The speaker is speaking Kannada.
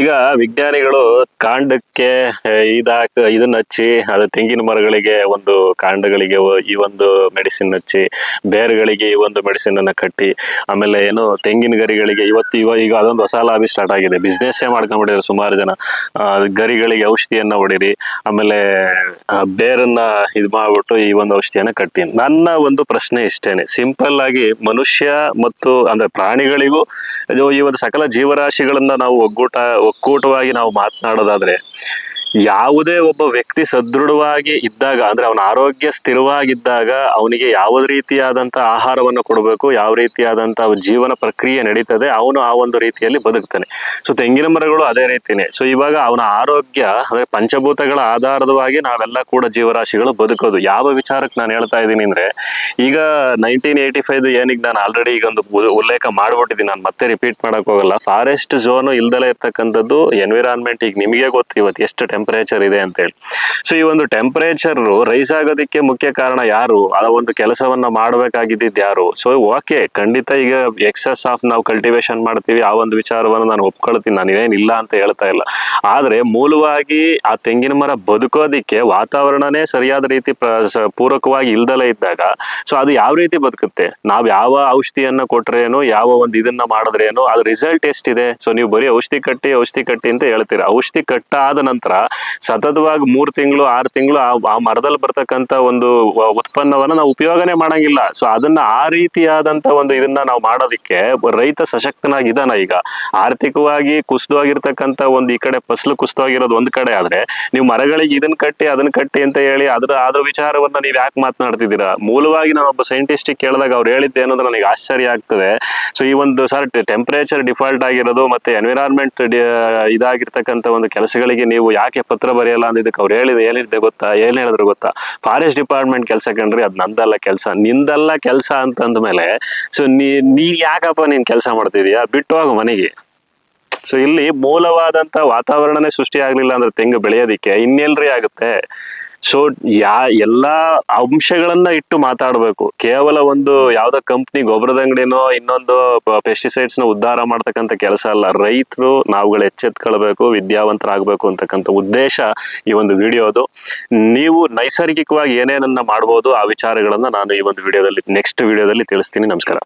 ಈಗ ವಿಜ್ಞಾನಿಗಳು ಕಾಂಡಕ್ಕೆ ಇದನ್ನ ಹಚ್ಚಿ ಅದು ತೆಂಗಿನ ಮರಗಳಿಗೆ ಒಂದು ಕಾಂಡಗಳಿಗೆ ಈ ಒಂದು ಮೆಡಿಸಿನ್ ಹಚ್ಚಿ, ಬೇರುಗಳಿಗೆ ಈ ಒಂದು ಮೆಡಿಸಿನ್ ಅನ್ನ ಕಟ್ಟಿ, ಆಮೇಲೆ ಏನು ತೆಂಗಿನ ಗರಿಗಳಿಗೆ ಈಗ ಅದೊಂದು ಹೊಸ ಲಾಬಿ ಸ್ಟಾರ್ಟ್ ಆಗಿದೆ. ಬಿಸ್ನೆಸ್ ಮಾಡ್ಕೊಂಡ್ಬಿಟ್ಟಿದ್ರು ಸುಮಾರು ಜನ. ಗರಿಗಳಿಗೆ ಔಷಧಿಯನ್ನ ಹೊಡಿರಿ, ಆಮೇಲೆ ಬೇರನ್ನ ಇದು ಮಾಡ್ಬಿಟ್ಟು ಈ ಒಂದು ಔಷಧಿಯನ್ನ ಕಟ್ಟಿ. ನನ್ನ ಒಂದು ಪ್ರಶ್ನೆ ಇಷ್ಟೇನೆ, ಸಿಂಪಲ್ ಆಗಿ ಮನುಷ್ಯ ಮತ್ತು ಅಂದ್ರೆ ಪ್ರಾಣಿಗಳಿಗೂ ಈ ಒಂದು ಸಕಲ ಜೀವರಾಶಿಗಳನ್ನ ನಾವು ಒಕ್ಕೂಟವಾಗಿ ನಾವು ಮಾತನಾಡೋದಾದ್ರೆ, ಯಾವುದೇ ಒಬ್ಬ ವ್ಯಕ್ತಿ ಸದೃಢವಾಗಿ ಇದ್ದಾಗ, ಅಂದ್ರೆ ಅವನ ಆರೋಗ್ಯ ಸ್ಥಿರವಾಗಿದ್ದಾಗ ಅವನಿಗೆ ಯಾವ ರೀತಿಯಾದಂತ ಆಹಾರವನ್ನು ಕೊಡಬೇಕು, ಯಾವ ರೀತಿಯಾದಂತ ಜೀವನ ಪ್ರಕ್ರಿಯೆ ನಡೀತದೆ, ಅವನು ಆ ಒಂದು ರೀತಿಯಲ್ಲಿ ಬದುಕ್ತಾನೆ. ಸೊ ತೆಂಗಿನ ಮರಗಳು ಅದೇ ರೀತಿನೇ. ಸೊ ಇವಾಗ ಅವನ ಆರೋಗ್ಯ ಅಂದ್ರೆ ಪಂಚಭೂತಗಳ ಆಧಾರವಾಗಿ ನಾವೆಲ್ಲ ಕೂಡ ಜೀವರಾಶಿಗಳು ಬದುಕೋದು. ಯಾವ ವಿಚಾರಕ್ಕೆ ನಾನು ಹೇಳ್ತಾ ಇದ್ದೀನಿ ಅಂದ್ರೆ, ಈಗ 1985 ಏನಿಗೆ ನಾನು ಆಲ್ರೆಡಿ ಈಗ ಒಂದು ಉಲ್ಲೇಖ ಮಾಡ್ಬಿಟ್ಟಿದ್ದೀನಿ, ನಾನು ಮತ್ತೆ ರಿಪೀಟ್ ಮಾಡಕ್ ಹೋಗಲ್ಲ. ಫಾರೆಸ್ಟ್ ಝೋನ್ ಇಲ್ದಲೇ ಇರ್ತಕ್ಕಂಥದ್ದು ಎನ್ವಿರಾನ್ಮೆಂಟ್. ಈಗ ನಿಮಗೆ ಗೊತ್ತು ಇವತ್ತು ಎಷ್ಟು ಟೆಂಪರೇಚರ್ ಇದೆ ಅಂತ ಹೇಳಿ. ಸೊ ಈ ಒಂದು ಟೆಂಪರೇಚರ್ ರೈಸ್ ಆಗೋದಕ್ಕೆ ಮುಖ್ಯ ಕಾರಣ ಯಾರು? ಆ ಒಂದು ಕೆಲಸವನ್ನ ಮಾಡಬೇಕಾಗಿದ್ದಿದ್ದು ಯಾರು? ಸೊ ಓಕೆ, ಖಂಡಿತ ಈಗ ಎಕ್ಸಸ್ ಆಫ್ ನಾವು ಕಲ್ಟಿವೇಶನ್ ಮಾಡ್ತೀವಿ, ಆ ಒಂದು ವಿಚಾರವನ್ನು ನಾನು ಒಪ್ಕೊಳ್ತೀನಿ, ನಾನು ಏನಿಲ್ಲ ಅಂತ ಹೇಳ್ತಾ ಇಲ್ಲ. ಆದ್ರೆ ಮೂಲವಾಗಿ ಆ ತೆಂಗಿನ ಮರ ಬದುಕೋದಿಕ್ಕೆ ವಾತಾವರಣನೇ ಸರಿಯಾದ ರೀತಿ ಪೂರಕವಾಗಿ ಇಲ್ದಲೇ ಇದ್ದಾಗ, ಸೊ ಅದು ಯಾವ ರೀತಿ ಬದುಕುತ್ತೆ? ನಾವ್ ಯಾವ ಔಷಧಿಯನ್ನ ಕೊಟ್ರೇನು, ಯಾವ ಒಂದು ಇದನ್ನ ಮಾಡಿದ್ರೇನು, ಅದ್ರ ರಿಸಲ್ಟ್ ಎಷ್ಟಿದೆ? ಸೊ ನೀವು ಬರೀ ಔಷಧಿ ಕಟ್ಟಿ ಅಂತ ಹೇಳ್ತೀರಾ. ಔಷಧಿ ಕಟ್ಟಾದ ನಂತರ ಸತತವಾಗಿ 3 ತಿಂಗಳು 6 ತಿಂಗಳು ಆ ಮರದಲ್ಲಿ ಬರ್ತಕ್ಕಂತ ಒಂದು ಉತ್ಪನ್ನವನ್ನ ನಾವು ಉಪಯೋಗನೆ ಮಾಡಂಗಿಲ್ಲ. ಸೊ ಅದನ್ನ ಆ ರೀತಿಯಾದಂತ ಒಂದು ಇದನ್ನ ನಾವು ಮಾಡೋದಿಕ್ಕೆ ರೈತ ಸಶಕ್ತನಾಗಿದ್ದಾನ. ಈಗ ಆರ್ಥಿಕವಾಗಿ ಕುಸಿದವಾಗಿರ್ತಕ್ಕಂತ ಒಂದು ಈ ಕಡೆ ಫಸಲು ಕುಸಿದವಾಗಿರೋದು ಒಂದ್ ಕಡೆ ಆದ್ರೆ, ನೀವು ಮರಗಳಿಗೆ ಇದನ್ನ ಕಟ್ಟಿ ಅದನ್ನ ಕಟ್ಟಿ ಅಂತ ಹೇಳಿ ಅದ್ರ ವಿಚಾರವನ್ನ ನೀವ್ ಯಾಕೆ ಮಾತನಾಡ್ತಿದ್ದೀರಾ? ಮೂಲವಾಗಿ ನಾನು ಒಬ್ಬ ಸೈಂಟಿಸ್ಟ್ ಕೇಳಿದಾಗ ಅವ್ರು ಹೇಳಿದ್ದೆ ಏನಂದ್ರೆ ನನಗೆ ಆಶ್ಚರ್ಯ ಆಗ್ತದೆ. ಸೊ ಈ ಒಂದು ಟೆಂಪರೇಚರ್ ಡಿಫಾಲ್ಟ್ ಆಗಿರೋದು ಮತ್ತೆ ಎನ್ವಿರಾನ್ಮೆಂಟ್ ಇದಾಗಿರ್ತಕ್ಕಂಥ ಒಂದು ಕೆಲಸಗಳಿಗೆ ನೀವು ಯಾಕೆ ಪತ್ರ ಬರೆಯಲ್ಲ ಅಂದಿದ್ದಕ್ಕೆ ಅವ್ರು ಏನಿದೆ ಗೊತ್ತಾ? ಏನ್ ಹೇಳಿದ್ರು ಗೊತ್ತಾ? ಫಾರೆಸ್ಟ್ ಡಿಪಾರ್ಟ್ಮೆಂಟ್ ಕೆಲಸ ಕಂಡ್ರಿ, ಅದ್ ನಂದಲ್ಲ ಕೆಲಸ, ನಿಂದಲ್ಲ ಕೆಲಸ ಅಂತಂದ್ಮೇಲೆ ಸೊ ನೀನ್ ಯಾಕಪ್ಪ ನೀನ್ ಕೆಲಸ ಮಾಡ್ತಿದೀಯಾ? ಬಿಟ್ಟು ಹೋಗು ಮನೆಗೆ. ಸೊ ಇಲ್ಲಿ ಮೂಲವಾದಂತ ವಾತಾವರಣನೇ ಸೃಷ್ಟಿ ಆಗ್ಲಿಲ್ಲ ಅಂದ್ರೆ ತೆಂಗು ಬೆಳೆಯೋದಿಕ್ಕೆ ಇನ್ನೆಲ್ರಿ ಆಗುತ್ತೆ? ಸೊ ಎಲ್ಲಾ ಅಂಶಗಳನ್ನ ಇಟ್ಟು ಮಾತಾಡ್ಬೇಕು. ಕೇವಲ ಒಂದು ಯಾವ್ದೋ ಕಂಪ್ನಿ ಗೊಬ್ಬರದ ಅಂಗಡಿನೋ ಇನ್ನೊಂದು ಪೆಸ್ಟಿಸೈಡ್ಸ್ ನ ಉದ್ಧಾರ ಮಾಡ್ತಕ್ಕಂಥ ಕೆಲಸ ಅಲ್ಲ. ರೈತರು ನಾವುಗಳು ಎಚ್ಚೆತ್ಕೊಳ್ಬೇಕು, ವಿದ್ಯಾವಂತರಾಗಬೇಕು ಅಂತಕ್ಕಂಥ ಉದ್ದೇಶ ಈ ಒಂದು ವಿಡಿಯೋದು. ನೀವು ನೈಸರ್ಗಿಕವಾಗಿ ಏನೇನನ್ನ ಮಾಡ್ಬೋದು ಆ ವಿಚಾರಗಳನ್ನ ನಾನು ಈ ಒಂದು ನೆಕ್ಸ್ಟ್ ವಿಡಿಯೋದಲ್ಲಿ ತಿಳಿಸ್ತೀನಿ. ನಮಸ್ಕಾರ.